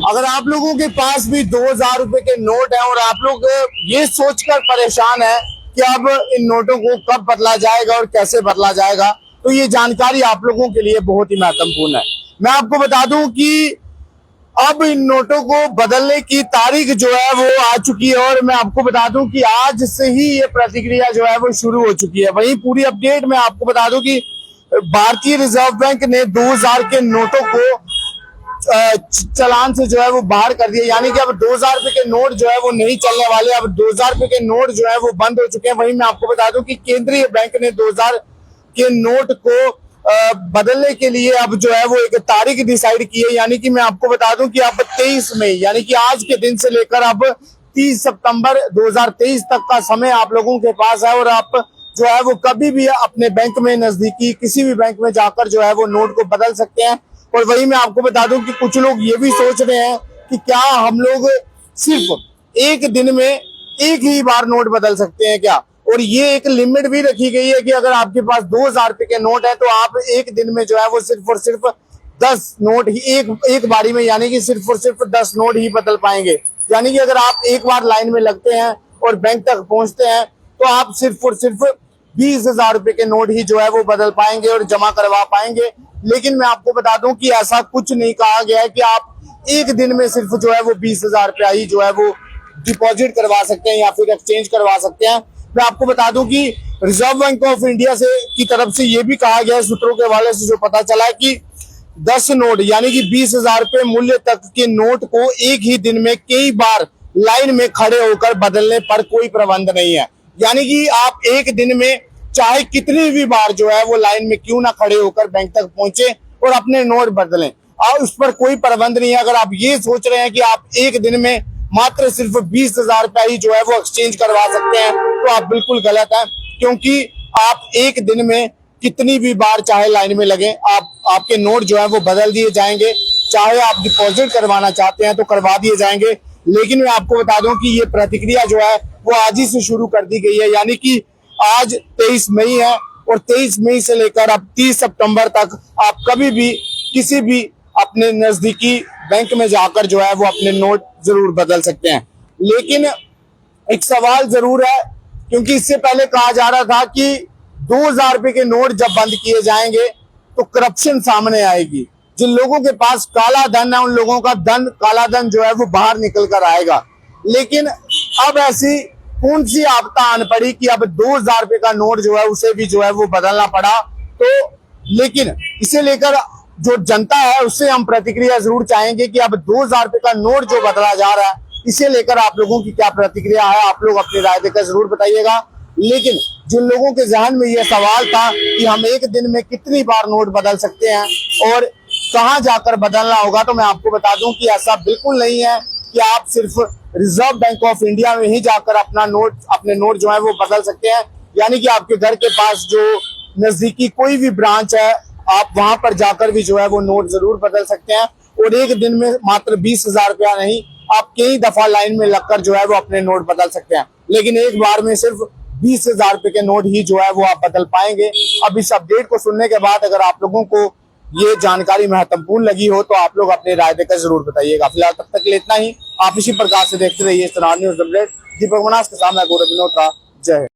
अगर आप लोगों के पास भी 2000 रुपए के नोट है और आप लोग ये सोचकर परेशान है कि अब इन नोटों को कब बदला जाएगा और कैसे बदला जाएगा, तो ये जानकारी आप लोगों के लिए बहुत ही महत्वपूर्ण है। मैं आपको बता दूं कि अब इन नोटों को बदलने की तारीख जो है वो आ चुकी है और मैं आपको बता दूं कि आज से ही ये प्रतिक्रिया जो है वो शुरू हो चुकी है। वहीं पूरी अपडेट मैं आपको बता दूं कि भारतीय रिजर्व बैंक ने 2000 के नोटों को चालान से जो है वो बाहर कर दिया, यानी कि अब 2000 रुपए के नोट जो है वो नहीं चलने वाले। अब 2000 रुपए के नोट जो है वो बंद हो चुके हैं। वहीं मैं आपको बता दूं कि केंद्रीय बैंक ने 2000 के नोट को बदलने के लिए अब जो है वो एक तारीख डिसाइड की है, यानी कि मैं आपको बता दूं कि अब 23 मई यानी कि आज के दिन से लेकर अब 30 सितंबर 2023 तक का समय आप लोगों के पास है और आप जो है वो कभी भी अपने बैंक में नजदीकी किसी भी बैंक में जाकर जो है वो नोट को बदल सकते हैं। और वही मैं आपको बता दूं कि कुछ लोग ये भी सोच रहे हैं कि क्या हम लोग सिर्फ एक दिन में एक ही बार नोट बदल सकते हैं क्या, और ये एक लिमिट भी रखी गई है कि अगर आपके पास 2000 रुपए के नोट है तो आप एक दिन में जो है वो सिर्फ और सिर्फ 10 नोट ही एक बारी में, यानी कि सिर्फ और सिर्फ 10 नोट ही बदल पाएंगे। यानी कि अगर आप एक बार लाइन में लगते हैं और बैंक तक पहुंचते हैं तो आप सिर्फ और सिर्फ 20,000 रुपए के नोट ही जो है वो बदल पाएंगे और जमा करवा पाएंगे। लेकिन मैं आपको बता दूं कि ऐसा कुछ नहीं कहा गया है कि आप एक दिन में सिर्फ जो है वो 20,000 रुपया ही जो है वो डिपॉजिट करवा सकते हैं या फिर एक्सचेंज करवा सकते हैं। मैं आपको बता दूं कि रिजर्व बैंक ऑफ इंडिया से की तरफ से ये भी कहा गया है, सूत्रों के हवाले से जो पता चला है कि 10 नोट यानी कि 20,000 रुपए मूल्य तक के नोट को एक ही दिन में कई बार लाइन में खड़े होकर बदलने पर कोई प्रबंध नहीं है। यानी कि आप एक दिन में चाहे कितनी भी बार जो है वो लाइन में क्यों ना खड़े होकर बैंक तक पहुंचे और अपने नोट बदलें, और उस पर कोई प्रबंध नहीं है। अगर आप ये सोच रहे हैं कि आप एक दिन में मात्र सिर्फ 20,000 रुपया ही जो है वो एक्सचेंज करवा सकते हैं तो आप बिल्कुल गलत है, क्योंकि आप एक दिन में कितनी भी बार चाहे लाइन में लगे आपके नोट जो है वो बदल दिए जाएंगे। चाहे आप डिपॉजिट करवाना चाहते हैं तो करवा दिए जाएंगे। लेकिन मैं आपको बता दूं कि ये प्रतिक्रिया जो है वो आज ही से शुरू कर दी गई है, यानी कि आज 23 मई है और 23 मई से लेकर अब 30 सितंबर तक आप कभी भी किसी भी अपने नजदीकी बैंक में जाकर जो है वो अपने नोट जरूर बदल सकते हैं। लेकिन एक सवाल जरूर है, क्योंकि इससे पहले कहा जा रहा था कि 2000 रुपए के नोट जब बंद किए जाएंगे तो करप्शन सामने आएगी। जिन लोगों के पास काला धन है उन लोगों का काला धन जो है वो बाहर निकल कर आएगा। लेकिन अब ऐसी कौन सी आपदा आन पड़ी कि अब 2000 रुपए का नोट जो है उसे भी जो है वो बदलना पड़ा। तो लेकिन इसे लेकर जो जनता है उससे हम प्रतिक्रिया जरूर चाहेंगे कि अब 2000 रुपए का नोट जो बदला जा रहा है इसे लेकर आप लोगों की क्या प्रतिक्रिया है, आप लोग अपनी राय देकर जरूर बताइएगा। लेकिन जिन लोगों के जहन में यह सवाल था कि हम एक दिन में कितनी बार नोट बदल सकते हैं और कहां जाकर बदलना होगा, तो मैं आपको बता दूं कि ऐसा बिल्कुल नहीं है कि आप सिर्फ रिजर्व बैंक ऑफ इंडिया में ही जाकर अपने नोट जो है वो बदल सकते हैं। यानी कि आपके घर के पास जो नजदीकी कोई भी ब्रांच है आप वहां पर जाकर भी जो है वो नोट जरूर बदल सकते हैं और एक दिन में मात्र 20,000 रुपया नहीं, आप कई दफा लाइन में लगकर जो है वो अपने नोट बदल सकते हैं। लेकिन एक बार में सिर्फ 20,000 रुपए के नोट ही जो है वो आप बदल पाएंगे। अब इस अपडेट को सुनने के बाद अगर आप लोगों को ये जानकारी महत्वपूर्ण लगी हो तो आप लोग अपनी राय देकर जरूर बताइएगा। फिलहाल तब तक के लिए इतना ही। आप इसी प्रकार से देखते रहिए स्टार न्यूज़ अपडेट। दीपक मनास के सामने गौरव विनोद का। जय हिंद।